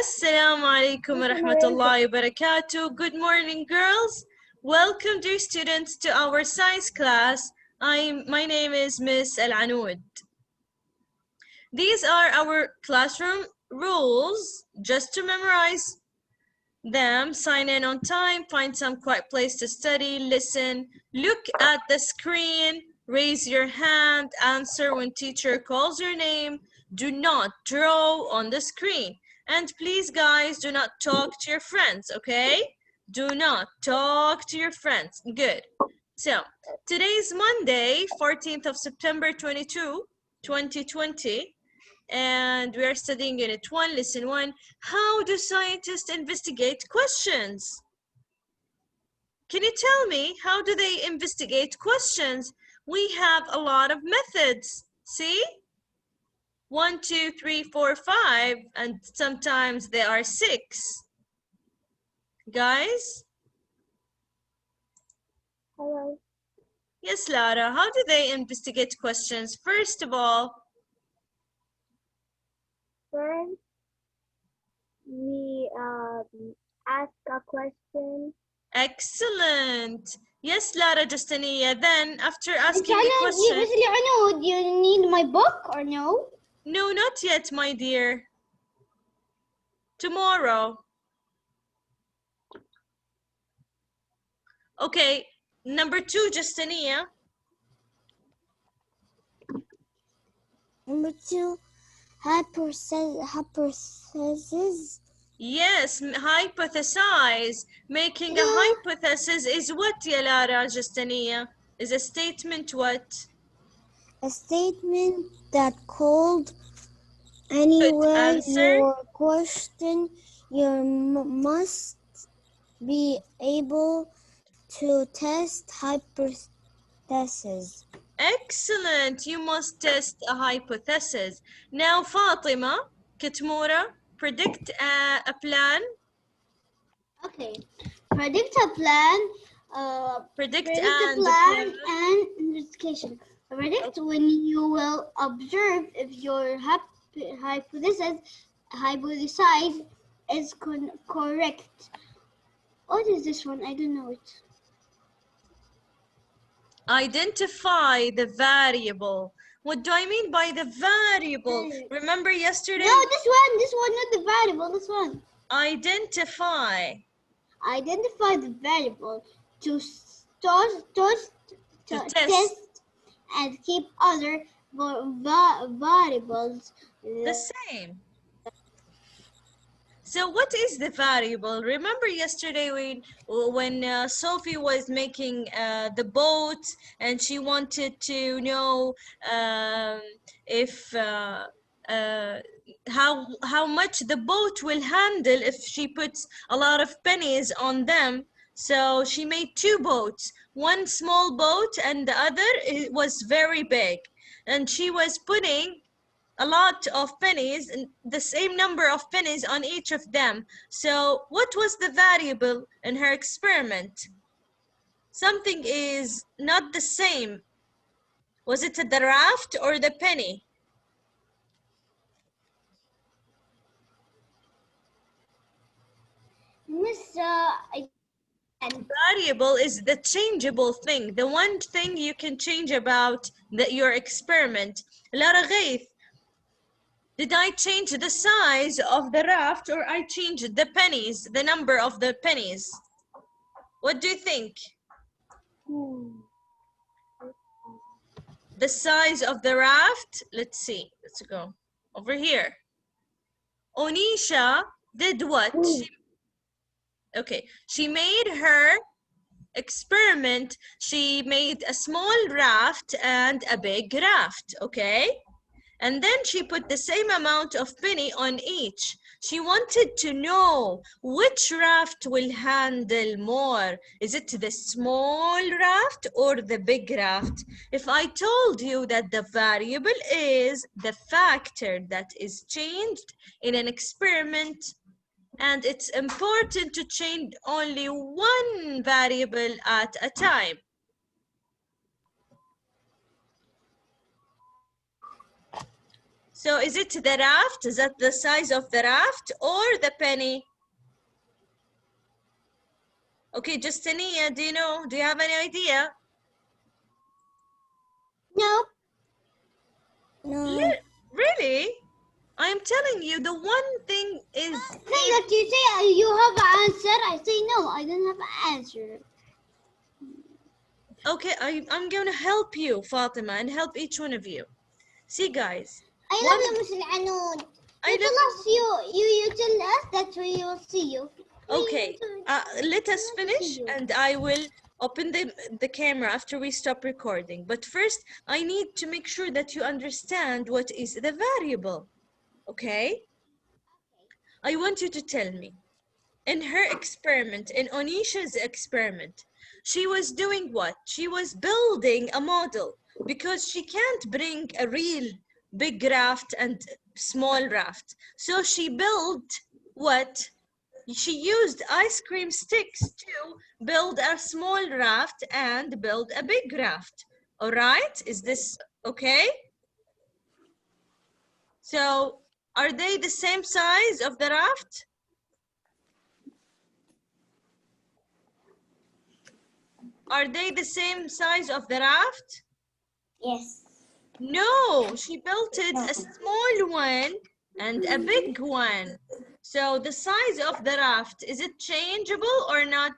Assalamu alaikum wa rahmatullahi wa barakatuh. Good morning, girls. Welcome, dear students, to our science class. My name is Miss Al Anoud. These are our classroom rules. Just to memorize them, sign in on time, find some quiet place to study, listen, look at the screen, raise your hand, answer when teacher calls your name. Do not draw on the screen. And please, guys, do not talk to your friends, okay? Do not talk to your friends. Good. So, today is Monday, 14th of September 2020. And we are studying Unit 1, Lesson 1. How do scientists investigate questions? Can you tell me, how do they investigate questions? We have a lot of methods. See? 1, 2, 3, 4, 5, and sometimes there are 6. Guys? Hello. Yes, Lara. How do they investigate questions? First of all, First, we ask a question. excellent. Yes, Lara Justiniya. Then, after asking a Miss question... Leonard, do you need my book or no? No, not yet, my dear. Tomorrow. Okay, number 2, Justiniya. Number 2, hypothesis. Yes, hypothesize. Making a hypothesis is what, ya Lara Justiniya? Is a statement what? A statement that called anywhere answer. your question, you must be able to test hypothesis. Excellent. You must test a hypothesis. Now, Fatima, Kitmura, predict a plan. Okay. Predict a plan. Predict Predict a and plan and investigation. Predict when you will observe if your hypothesis is correct. What is this one? I don't know it. Identify the variable. What do I mean by the variable? Remember yesterday? No, this one, not the variable, this one. Identify. Identify the variable to test and keep other variables the same. So what is the variable? Remember yesterday when Sophie was making the boat and she wanted to know if how much the boat will handle if she puts a lot of pennies on them. So she made 2 boats, one small boat and the other was very big, and she was putting a lot of pennies, the same number of pennies on each of them. So what was the variable in her experiment? Something is not the same. Was it the raft or the penny? Miss, Variable is the changeable thing, the one thing you can change about your experiment. Lara Ghaith, did I change the size of the raft or I changed the pennies, the number of the pennies? What do you think? The size of the raft? Let's see. Let's go over here. Onisha did what? She made her experiment. She made a small raft and a big raft, okay? And then she put the same amount of penny on each. She wanted to know which raft will handle more. Is it the small raft or the big raft? If I told you that the variable is the factor that is changed in an experiment, and it's important to change only one variable at a time. So is it the raft? Is that the size of the raft or the penny? Okay, Justiniya, do you know? Do you have any idea? No. Really? I'm telling you, the one thing is... Say that you say you have an answer. I say no, I don't have an answer. Okay, I'm going to help you, Fatima, and help each one of you. See, guys. I love you, Miss Al-Anud. You tell us, you tell us that we will see you. Okay, let us finish and I will open the camera after we stop recording. But first, I need to make sure that you understand what is the variable, okay? I want you to tell me, in her experiment, in Onisha's experiment, she was doing what? She was building a model because she can't bring a real big raft and small raft. So she built what? She used ice cream sticks to build a small raft and build a big raft. All right, is this okay? So are they the same size of the raft? Are they the same size of the raft? Yes. No, she built it a small one and a big one. So the size of the raft, is it changeable or not?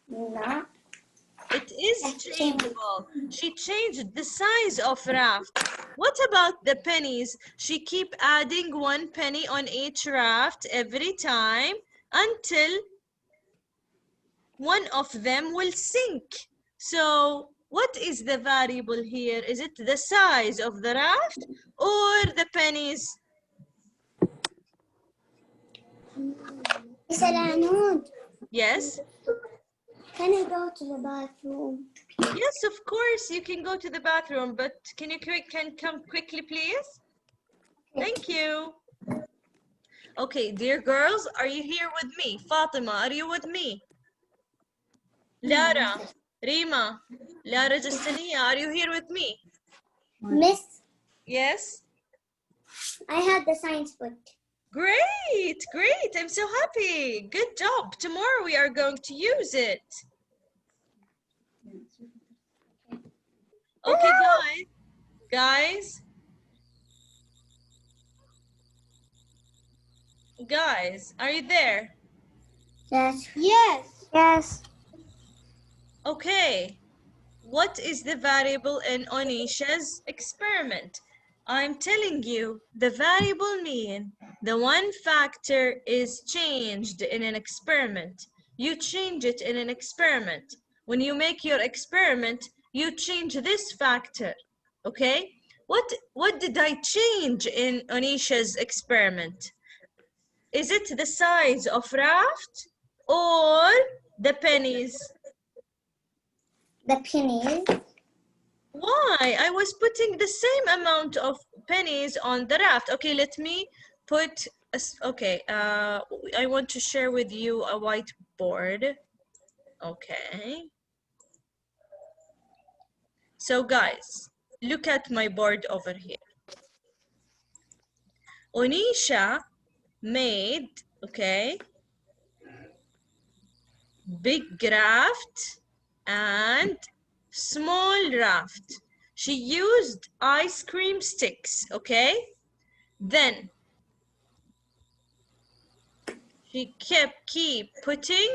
No. It is changeable. She changed the size of raft. What about the pennies? She keep adding 1 penny on each raft every time until one of them will sink. So what is the variable here? Is it the size of the raft or the pennies? Miss Al-Anud, Yes. can I go to the bathroom? Yes, of course, you can go to the bathroom, but can you come quickly, please? Thank you. Okay, dear girls, are you here with me? Fatima, are you with me? Lara, Rima, Lara Justiniya, are you here with me? Miss, Yes? I have the science book. Great, great. I'm so happy. Good job. Tomorrow we are going to use it. Okay, guys, are you there? Yes. Yes. Yes. Okay. What is the variable in Onisha's experiment? I'm telling you, the variable mean, the one factor is changed in an experiment. You change it in an experiment. When you make your experiment, you change this factor, okay? What did I change in Onisha's experiment? Is it the size of raft or the pennies? The pennies. Why? I was putting the same amount of pennies on the raft. Okay, let me put, I want to share with you a whiteboard. Okay. So guys, look at my board over here. Onisha made, okay, big raft and small raft. She used ice cream sticks, okay? Then she keep putting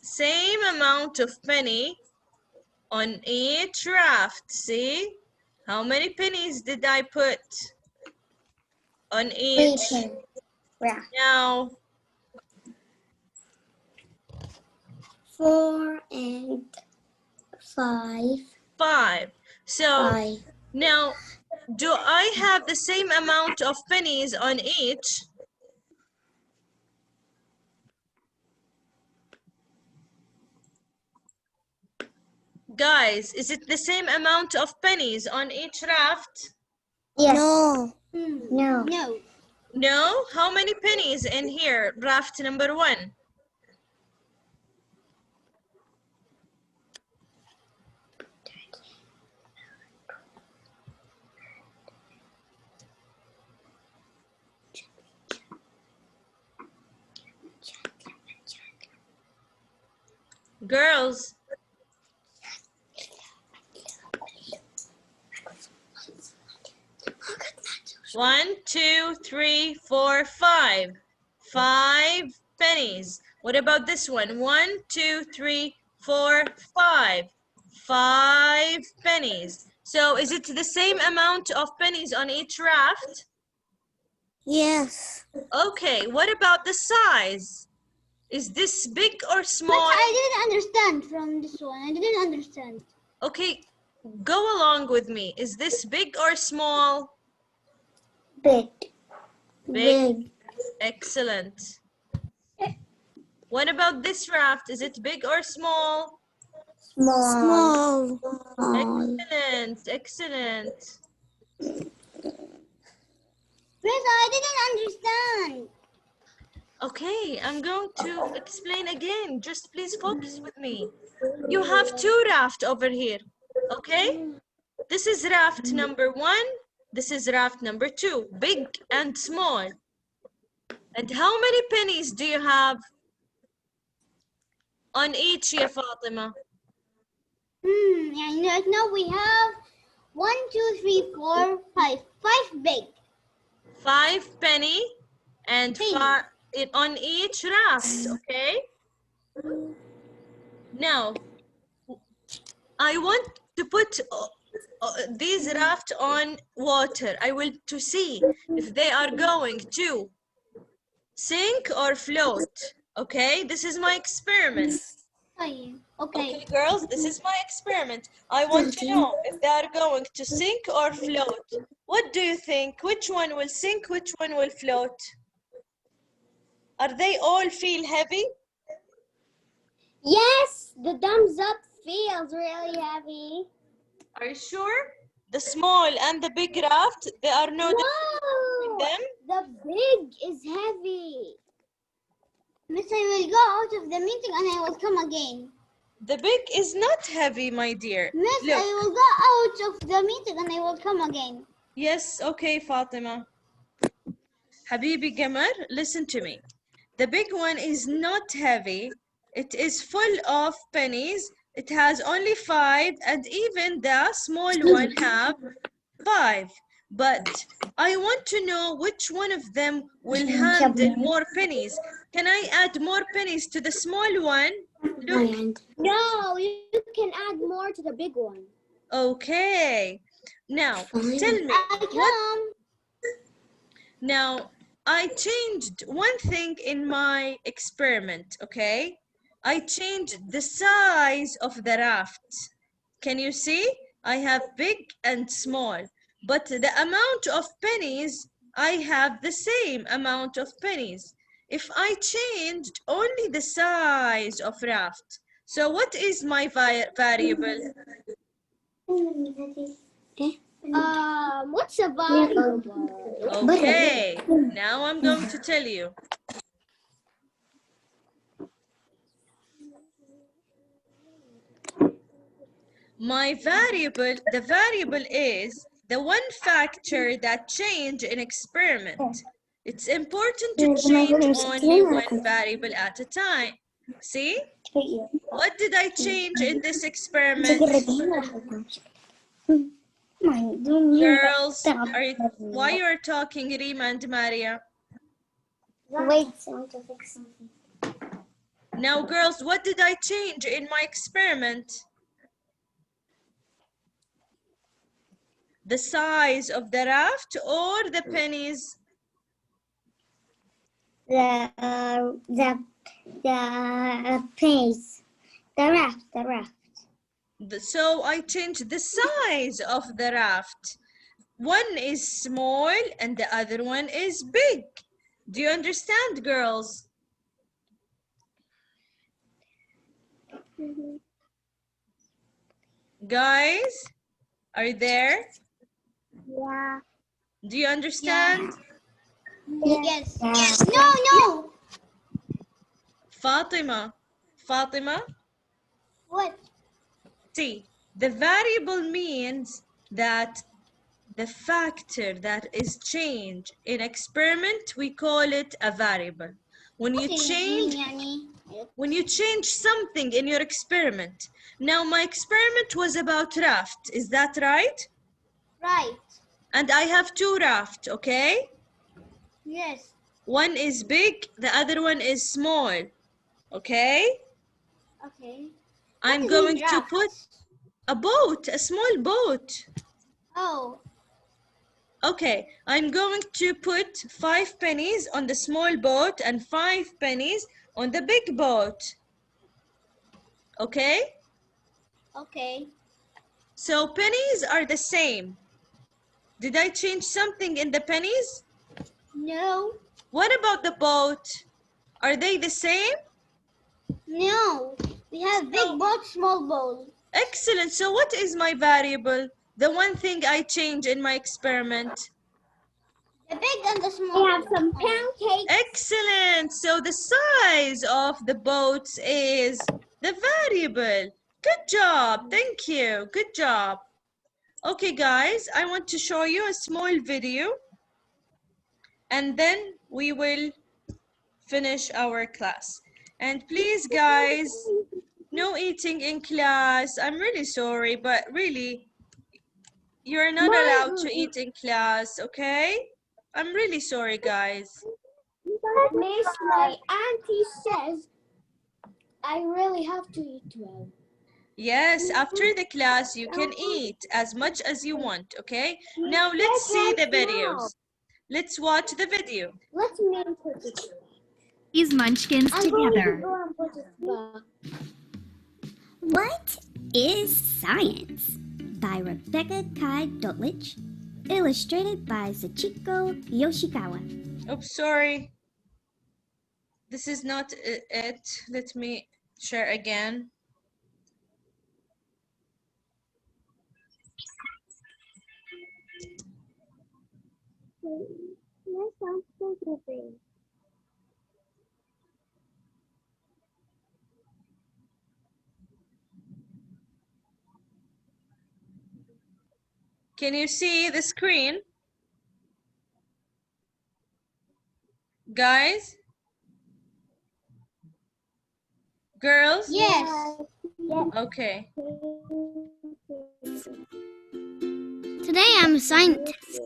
same amount of penny on each raft. See? How many pennies did I put on each? Yeah. Now, 4 and 5. 5. So 5. now, do I have the same amount of pennies on each? Guys, is it the same amount of pennies on each raft? Yes. No. No. No. No? How many pennies in here? Raft number 1. Girls. One, two, three, four, five. 5 pennies. What about this one? 1, 2, 3, 4, 5. 5 pennies. So is it the same amount of pennies on each raft? Yes. Okay, what about the size? Is this big or But small? I didn't understand from this one. I didn't understand. Okay, go along with me. Is this big or small? Big. Big. Excellent. What about this raft? Is it big or small? Small. Excellent, excellent. Miss, I didn't understand. Okay, I'm going to explain again. Just please focus with me. You have 2 rafts over here, okay? This is raft number 1. This is raft number 2, big and small. And how many pennies do you have on each, ya Fatima? And right now we have 1, 2, 3, 4, 5. 5 big. 5 penny and Penny. 5 on each raft, okay? Now, I want to put these raft on water. I will to see if they are going to sink or float, okay? This is my experiment. Okay. Okay, girls, this is my experiment. I want to know if they are going to sink or float. What do you think? Which one will sink? Which one will float? Are they all feel heavy? Yes, the thumbs up feels really heavy. Are you sure? The small and the big raft, they are no difference between Whoa, them. the big is heavy. Miss, I will go out of the meeting and I will come again. The big is not heavy, my dear. Miss, Look. I will go out of the meeting and I will come again. Yes, okay, Fatima. Habibi Gamar, listen to me. The big one is not heavy. It is full of pennies. It has only 5, and even the small one have 5. But I want to know which one of them will handle more pennies. Can I add more pennies to the small one? Look. No, you can add more to the big one. Okay. Now, tell me. I come. Now, I changed one thing in my experiment, okay? I changed the size of the raft. Can you see? I have big and small, but the amount of pennies, I have the same amount of pennies. If I changed only the size of raft, so what is my variable? What's a variable? Okay, now I'm going to tell you. My variable, the variable is the one factor that change in experiment. It's important to change only one variable at a time. See? What did I change in this experiment? Girls, why you are talking, Rima and Maria? Wait, I want to fix something. Now, girls, what did I change in my experiment? The size of the raft or the pennies? The pennies. The raft. So I changed the size of the raft. One is small and the other one is big. Do you understand, girls? Guys, are you there? Yeah. Do you understand? Yes. No. Fatima. What? See, the variable means that the factor that is changed in experiment, we call it a variable. When you change, يعني When you change something in your experiment. Now my experiment was about raft, is that right? Right. And I have 2 rafts, okay? Yes. One is big, the other one is small, okay? Okay. I'm What going is to raft? put a boat, a small boat. Oh. Okay, I'm going to put 5 pennies on the small boat and 5 pennies on the big boat. Okay? Okay. So pennies are the same. Did I change something in the pennies? No. What about the boat? Are they the same? No. We have big boat, small boat. Excellent. So what is my variable? The one thing I change in my experiment. The big and the small. We have some pancakes. Excellent. So the size of the boats is the variable. Good job. Thank you. Good job. Okay, guys, I want to show you a small video and then we will finish our class. And please, guys, no eating in class. I'm really sorry, but really, you're not allowed to eat in class, okay? I'm really sorry, guys. Miss, my auntie says I really have to eat well. Yes, after the class, you can eat as much as you want, okay? Now let's see the videos. Let's watch the video. Let's name put it. These munchkins I'm going to together. go and put it back. What is Science? By Rebecca Kai Dotlich, illustrated by Sachiko Yoshikawa. Oops, sorry. This is not it. Let me share again. That sounds so good. Can you see the screen? Guys? Girls? Yes. Okay. Today I'm a scientist.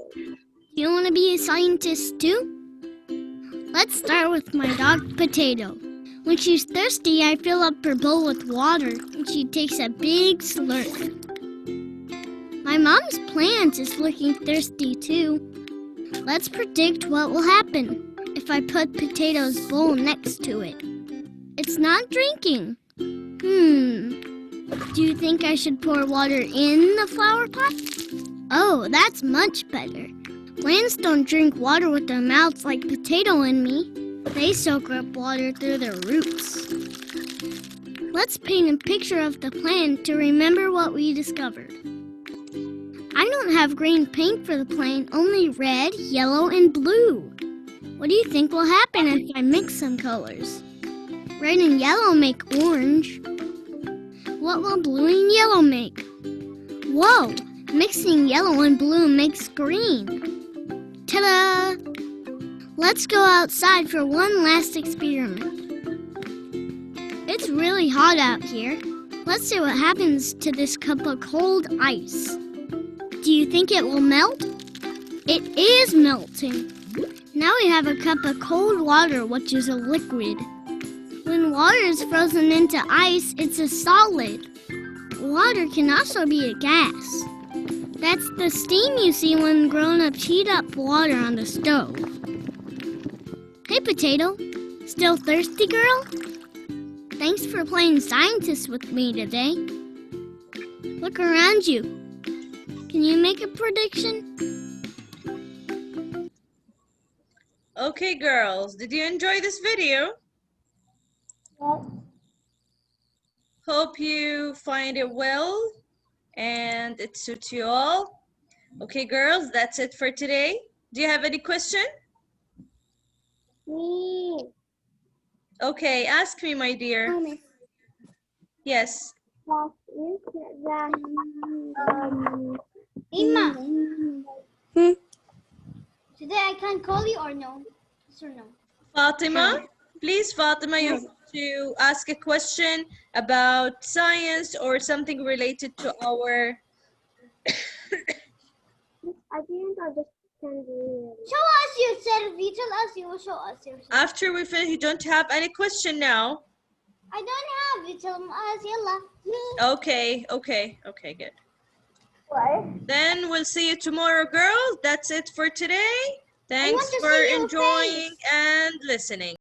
You want to be a scientist too? Let's start with my dog Potato. When she's thirsty, I fill up her bowl with water and she takes a big slurp. My mom's plant is looking thirsty too. Let's predict what will happen if I put Potato's bowl next to it. It's not drinking. Do you think I should pour water in the flower pot? Oh, that's much better. Plants don't drink water with their mouths like Potato and me. They soak up water through their roots. Let's paint a picture of the plant to remember what we discovered. I don't have green paint for the plant, only red, yellow, and blue. What do you think will happen if I mix some colors? Red and yellow make orange. What will blue and yellow make? Whoa! Mixing yellow and blue makes green. Ta-da! Let's go outside for one last experiment. It's really hot out here. Let's see what happens to this cup of cold ice. Do you think it will melt? It is melting. Now we have a cup of cold water, which is a liquid. When water is frozen into ice, it's a solid. Water can also be a gas. That's the steam you see when grown-ups heat up water on the stove. Hey, Potato. Still thirsty, girl? Thanks for playing scientist with me today. Look around you. Can you make a prediction? Okay, girls, did you enjoy this video? Hope you find it well and it suits you all. Okay, girls, that's it for today. Do you have any question? Me. Okay, ask me, my dear. Yes. What is that? Ima, today I can call you or no? Yes or no? Fatima, please, Fatima, you to ask a question about science or something related to our I didn't understand really. Show us yourself. You tell us, you will show us yourself. after we finish. You don't have any question now? I don't have. You tell us, yalla. Okay, good. Why? Then we'll see you tomorrow, girls. That's it for today. Thanks to for see your enjoying face. and listening.